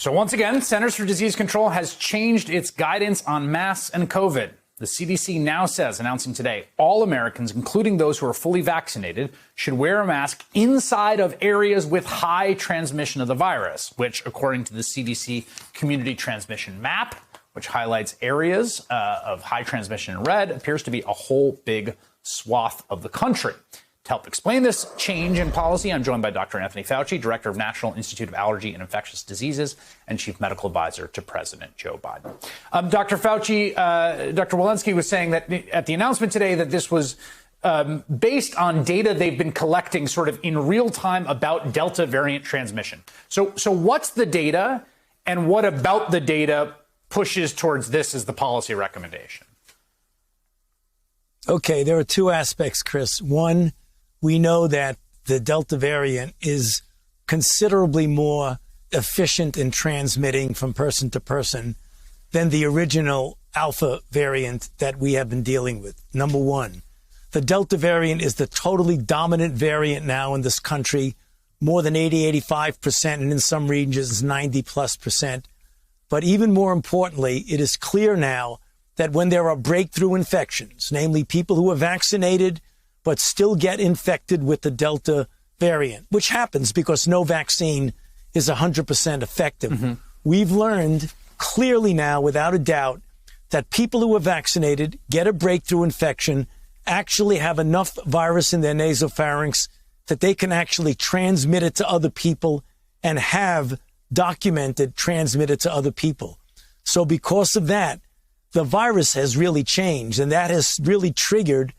So once again, Centers for Disease Control has changed its guidance on masks and COVID. The CDC now says, announcing today, all Americans, including those who are fully vaccinated, should wear a mask inside of areas with high transmission of the virus, which, according to the CDC community transmission map, which highlights areas of high transmission in red, appears to be a whole big swath of the country. To help explain this change in policy, I'm joined by Dr. Anthony Fauci, Director of National Institute of Allergy and Infectious Diseases and Chief Medical Advisor to President Joe Biden. Dr. Fauci, Dr. Walensky was saying that at the announcement today that this was based on data they've been collecting sort of in real time about Delta variant transmission. So what's the data, and what about the data pushes towards this as the policy recommendation? Okay, there are two aspects, Chris. One, we know that the Delta variant is considerably more efficient in transmitting from person to person than the original Alpha variant that we have been dealing with. Number one, the Delta variant is the totally dominant variant now in this country, more than 85%, and in some regions 90+%. But even more importantly, it is clear now that when there are breakthrough infections, namely people who are vaccinated but still get infected with the Delta variant, which happens because no vaccine is 100% effective. We've learned clearly now, without a doubt, that people who are vaccinated get a breakthrough infection, actually have enough virus in their nasopharynx that they can actually transmit it to other people and have documented transmitted to other people. So because of that, the virus has really changed, and that has really triggered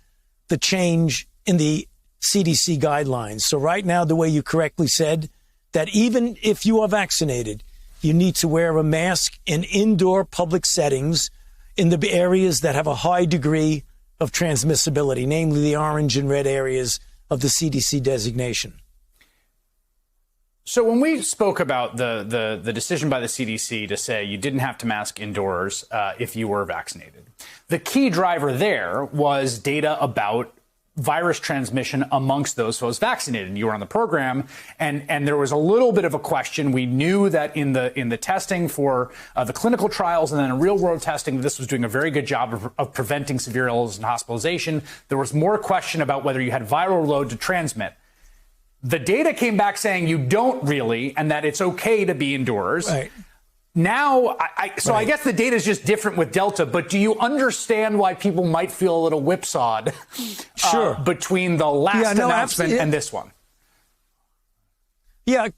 the change in the CDC guidelines. So right now, the way you correctly said, that even if you are vaccinated, you need to wear a mask in indoor public settings in the areas that have a high degree of transmissibility, namely the orange and red areas of the CDC designation. So when we spoke about the decision by the CDC to say you didn't have to mask indoors if you were vaccinated, the key driver there was data about virus transmission amongst those folks vaccinated. And you were on the program, and there was a little bit of a question. We knew that in the testing for the clinical trials and then in real world testing, this was doing a very good job of preventing severe illness and hospitalization. There was more question about whether you had viral load to transmit. The data came back saying you don't really, and that it's okay to be indoors. Right. Now, I guess the data is just different with Delta, but do you understand why people might feel a little whipsawed between the last announcement and this one? Yeah,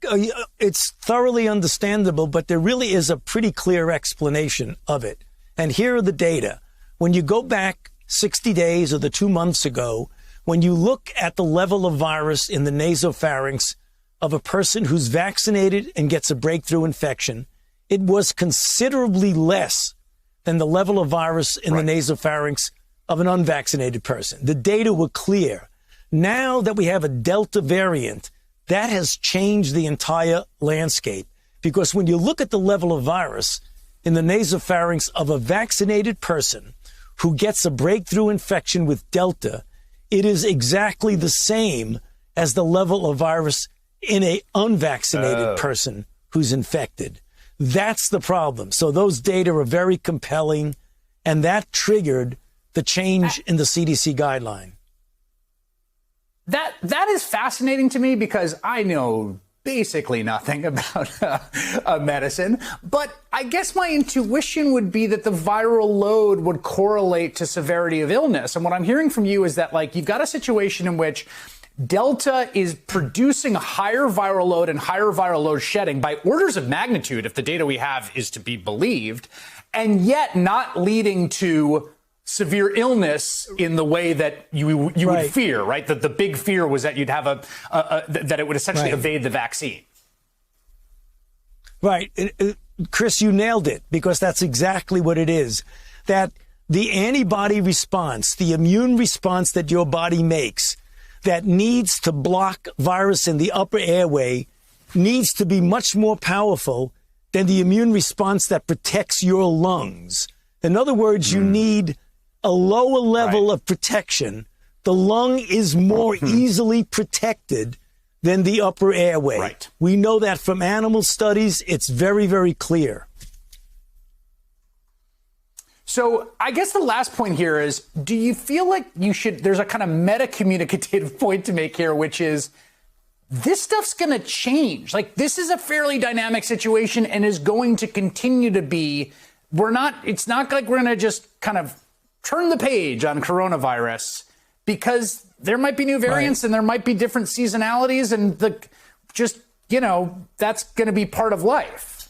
it's thoroughly understandable, but there really is a pretty clear explanation of it. And here are the data. When you go back 60 days or the 2 months ago, when you look at the level of virus in the nasopharynx of a person who's vaccinated and gets a breakthrough infection, it was considerably less than the level of virus in the nasopharynx of an unvaccinated person. The data were clear. Now that we have a Delta variant, that has changed the entire landscape, because when you look at the level of virus in the nasopharynx of a vaccinated person who gets a breakthrough infection with Delta, it is exactly the same as the level of virus in an unvaccinated person who's infected. That's the problem. So those data are very compelling, and that triggered the change in the CDC guideline. That is fascinating to me, because I know basically nothing about medicine, but I guess my intuition would be that the viral load would correlate to severity of illness. And what I'm hearing from you is that, like, you've got a situation in which Delta is producing a higher viral load and higher viral load shedding by orders of magnitude, if the data we have is to be believed, and yet not leading to severe illness in the way that you would fear, right? That the big fear was that you'd have that it would essentially evade the vaccine. Right. Chris, you nailed it, because that's exactly what it is. That the antibody response, the immune response that your body makes that needs to block virus in the upper airway needs to be much more powerful than the immune response that protects your lungs. In other words, you need a lower level of protection. The lung is more easily protected than the upper airway. Right. We know that from animal studies. It's very, very clear. So I guess the last point here is, do you feel like there's a kind of meta-communicative point to make here, which is this stuff's going to change. Like, this is a fairly dynamic situation and is going to continue to be. It's not like we're going to just kind of turn the page on coronavirus, because there might be new variants and there might be different seasonalities, and that's going to be part of life.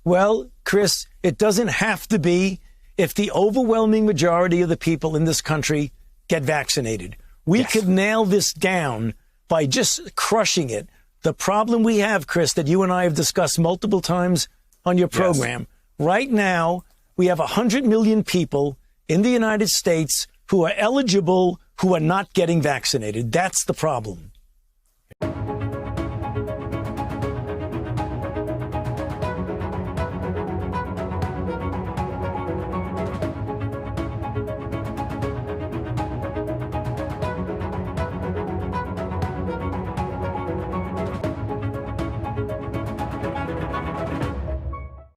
Well, Chris, it doesn't have to be if the overwhelming majority of the people in this country get vaccinated. We could nail this down by just crushing it. The problem we have, Chris, that you and I have discussed multiple times on your program, right now, we have 100 million people in the United States who are eligible, who are not getting vaccinated. That's the problem.